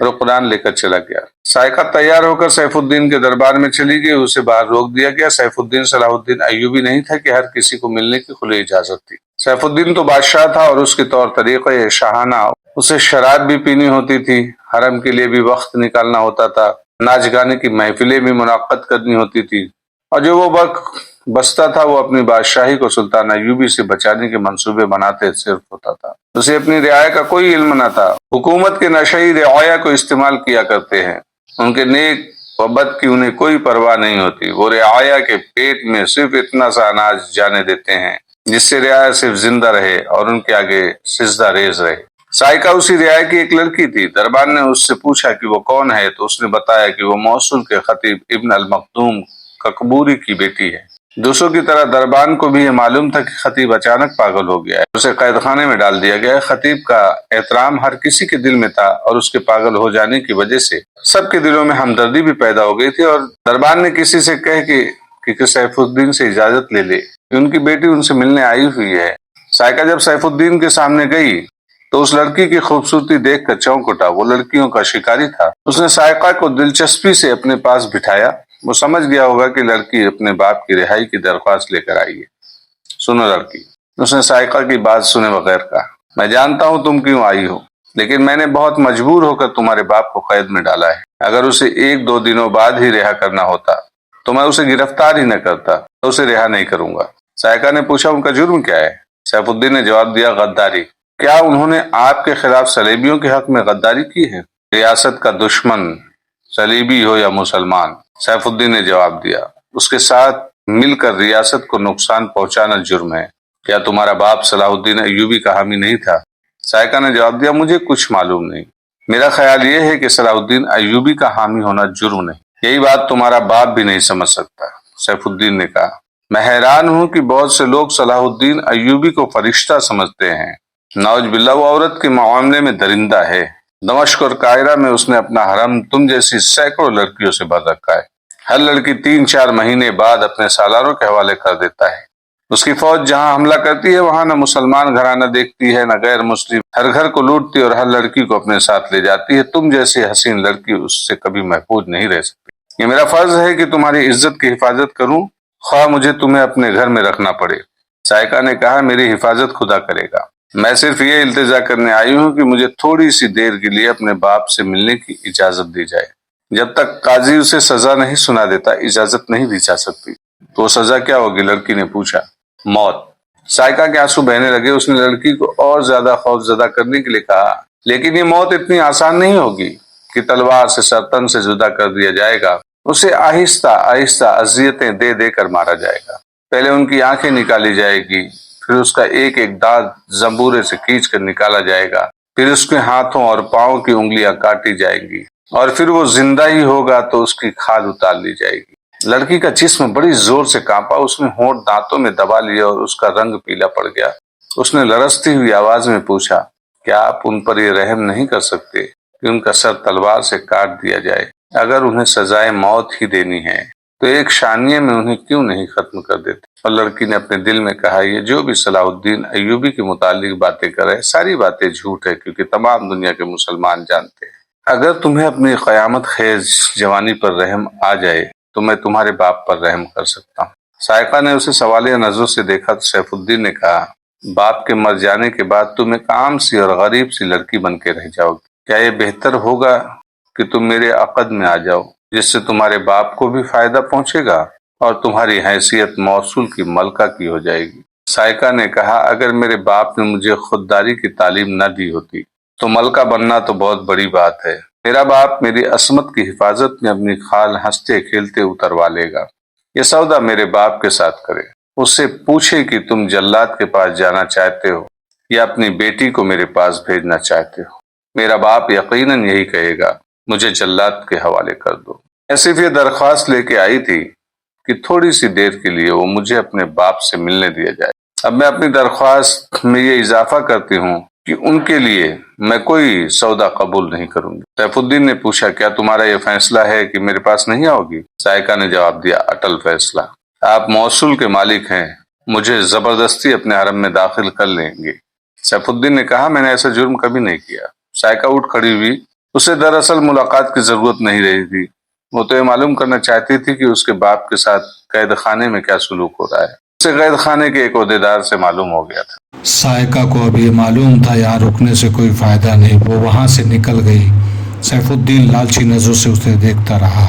اور وہ قرآن لے کر چلا گیا۔ سائقہ تیار ہو کر سیف الدین کے دربار میں چلی گئی، اسے باہر روک دیا گیا۔ سیف الدین صلاح الدین ایوبی نہیں تھا کہ ہر کسی کو ملنے کی کھلی اجازت تھی۔ سیف الدین تو بادشاہ تھا اور اس کے طور طریقے شاہانہ، اسے شراب بھی پینی ہوتی تھی، حرم کے لیے بھی وقت نکالنا ہوتا تھا، ناچ گانے کی محفلیں بھی منعقد کرنی ہوتی تھی، اور جو وہ وقت بچتا تھا وہ اپنی بادشاہی کو سلطان ایوبی سے بچانے کے منصوبے بناتے صرف ہوتا تھا۔ اسے اپنی رعایا کا کوئی علم نہ تھا۔ حکومت کے نشئی رعایا کو استعمال کیا کرتے ہیں، ان کے نیک و بد کی انہیں کوئی پرواہ نہیں ہوتی۔ وہ رعایا کے پیٹ میں صرف اتنا سا اناج جانے دیتے ہیں جس سے رعایا صرف زندہ رہے اور ان کے آگے سجدہ ریز رہے۔ سائقہ اسی رعایا کی ایک لڑکی تھی۔ دربار نے اس سے پوچھا کہ وہ کون ہے تو اس نے بتایا کہ وہ موصل کے خطیب ابن المخدوم ککبوری کی بیٹی ہے۔ دوسروں کی طرح دربان کو بھی یہ معلوم تھا کہ خطیب اچانک پاگل ہو گیا ہے، اسے قید خانے میں ڈال دیا گیا ہے۔ خطیب کا احترام ہر کسی کے دل میں تھا اور اس کے پاگل ہو جانے کی وجہ سے سب کے دلوں میں ہمدردی بھی پیدا ہو گئی تھی، اور دربان نے کسی سے کہہ کہ سیف الدین سے اجازت لے لے کہ ان کی بیٹی ان سے ملنے آئی ہوئی ہے۔ سائقہ جب سیف الدین کے سامنے گئی تو اس لڑکی کی خوبصورتی دیکھ کر چونک اٹھا۔ وہ لڑکیوں کا شکاری تھا۔ اس نے سائقہ کو دلچسپی سے اپنے پاس بٹھایا۔ وہ سمجھ گیا ہوگا کہ لڑکی اپنے باپ کی رہائی کی درخواست لے کر آئی ہے۔ سنو لڑکی، اس نے سائقہ کی بات سنے بغیر کہا، میں جانتا ہوں تم کیوں آئی ہو، لیکن میں نے بہت مجبور ہو کر تمہارے باپ کو قید میں ڈالا ہے۔ اگر اسے 1-2 دنوں بعد ہی رہا کرنا ہوتا تو میں اسے گرفتار ہی نہ کرتا، تو اسے رہا نہیں کروں گا۔ سائقہ نے پوچھا، ان کا جرم کیا ہے؟ سیف الدین نے جواب دیا، غداری۔ کیا انہوں نے آپ کے خلاف صلیبیوں کے حق میں غداری کی ہے؟ ریاست کا دشمن صلیبی ہو یا مسلمان، سیف الدین نے جواب دیا، اس کے ساتھ مل کر ریاست کو نقصان پہنچانا جرم ہے۔ کیا تمہارا باپ صلاح الدین ایوبی کا حامی نہیں تھا؟ سائقہ نے جواب دیا، مجھے کچھ معلوم نہیں، میرا خیال یہ ہے کہ صلاح الدین ایوبی کا حامی ہونا جرم نہیں۔ یہی بات تمہارا باپ بھی نہیں سمجھ سکتا، سیف الدین نے کہا۔ میں حیران ہوں کہ بہت سے لوگ صلاح الدین ایوبی کو فرشتہ سمجھتے ہیں۔ نعوذ باللہ، وہ عورت کے معاملے میں درندہ ہے۔ دمشق اور قاہرہ میں اس نے اپنا حرم تم جیسی سینکڑوں لڑکیوں سے بھر رکھا ہے۔ ہر لڑکی 3-4 مہینے بعد اپنے سالاروں کے حوالے کر دیتا ہے۔ اس کی فوج جہاں حملہ کرتی ہے وہاں نہ مسلمان گھرانہ دیکھتی ہے نہ غیر مسلم، ہر گھر کو لوٹتی اور ہر لڑکی کو اپنے ساتھ لے جاتی ہے۔ تم جیسی حسین لڑکی اس سے کبھی محفوظ نہیں رہ سکتی۔ یہ میرا فرض ہے کہ تمہاری عزت کی حفاظت کروں، خواہ مجھے تمہیں اپنے گھر میں رکھنا پڑے۔ سائقہ نے کہا، میری حفاظت خدا کرے گا، میں صرف یہ التجا کرنے آئی ہوں کہ مجھے تھوڑی سی دیر کے لیے اپنے باپ سے ملنے کی اجازت دی جائے۔ جب تک قاضی اسے سزا نہیں سنا دیتا اجازت نہیں دی جا سکتی۔ تو سزا کیا ہوگی؟ لڑکی نے پوچھا۔ موت۔ سائقہ کے آنسو بہنے لگے۔ اس نے لڑکی کو اور زیادہ خوف زدہ کرنے کے لیے کہا، لیکن یہ موت اتنی آسان نہیں ہوگی کہ تلوار سے سرتن سے جدا کر دیا جائے گا۔ اسے آہستہ آہستہ اذیتیں دے دے کر مارا جائے گا۔ پہلے ان کی آنکھیں نکالی جائے گی، پھر اس کا ایک ایک دانت زنبورے سے کھینچ کر نکالا جائے گا، پھر اس کے ہاتھوں اور پاؤں کی انگلیاں کاٹی جائیں گی، اور پھر وہ زندہ ہی ہوگا تو اس کی کھال اتار لی جائے گی۔ لڑکی کا جسم بڑی زور سے کانپا۔ اس نے ہونٹ دانتوں میں دبا لیا اور اس کا رنگ پیلا پڑ گیا۔ اس نے لرزتی ہوئی آواز میں پوچھا، کیا آپ ان پر یہ رحم نہیں کر سکتے کہ ان کا سر تلوار سے کاٹ دیا جائے؟ اگر انہیں سزائے موت ہی دینی ہے تو ایک ثانیے میں انہیں کیوں نہیں ختم کر دیتے؟ اور لڑکی نے اپنے دل میں کہا، یہ جو بھی صلاح الدین ایوبی کے متعلق باتیں کرے ساری باتیں جھوٹ ہے، کیونکہ تمام دنیا کے مسلمان جانتے ہیں اگر تمہیں اپنی قیامت خیز جوانی پر رحم آ جائے تو میں تمہارے باپ پر رحم کر سکتا ہوں۔ سائقہ نے اسے سوالیہ نظروں سے دیکھا تو سیف الدین نے کہا، باپ کے مر جانے کے بعد تم ایک عام سی اور غریب سی لڑکی بن کے رہ جاؤ گی۔ کیا یہ بہتر ہوگا کہ تم میرے عقد میں آ جاؤ، جس سے تمہارے باپ کو بھی فائدہ پہنچے گا اور تمہاری حیثیت موصول کی ملکہ کی ہو جائے گی؟ سائقہ نے کہا، اگر میرے باپ نے مجھے خودداری کی تعلیم نہ دی ہوتی تو ملکہ بننا تو بہت بڑی بات ہے۔ میرا باپ میری عصمت کی حفاظت میں اپنی کھال ہنستے کھیلتے اتروا لے گا۔ یہ سودا میرے باپ کے ساتھ کرے، اس سے پوچھے کہ تم جلاد کے پاس جانا چاہتے ہو یا اپنی بیٹی کو میرے پاس بھیجنا چاہتے ہو۔ میرا باپ یقیناً یہی کہے گا، مجھے جلاد کے حوالے کر دو۔ میں صرف یہ درخواست لے کے آئی تھی کہ تھوڑی سی دیر کے لیے وہ مجھے اپنے باپ سے ملنے دیا جائے۔ اب میں اپنی درخواست میں یہ اضافہ کرتی ہوں کہ ان کے لیے میں کوئی سودا قبول نہیں کروں گی۔ سیف الدین نے پوچھا، کیا تمہارا یہ فیصلہ ہے کہ میرے پاس نہیں آؤ گی؟ سائقہ نے جواب دیا، اٹل فیصلہ۔ آپ موصول کے مالک ہیں، مجھے زبردستی اپنے حرم میں داخل کر لیں گے۔ سیف الدین نے کہا، میں نے ایسا جرم کبھی نہیں کیا۔ سائقہ اٹھ کھڑی ہوئی اسے دراصل ملاقات کی ضرورت نہیں رہی تھی، وہ تو یہ معلوم کرنا چاہتی تھی کہ اس کے باپ کے ساتھ قید خانے میں کیا سلوک ہو رہا ہے۔ اسے قید خانے کے ایک عہدیدار سے معلوم ہو گیا تھا۔ سائقہ کو اب یہ معلوم تھا یہاں رکنے سے کوئی فائدہ نہیں، وہ وہاں سے نکل گئی۔ سیف الدین لالچی نظروں سے اسے دیکھتا رہا۔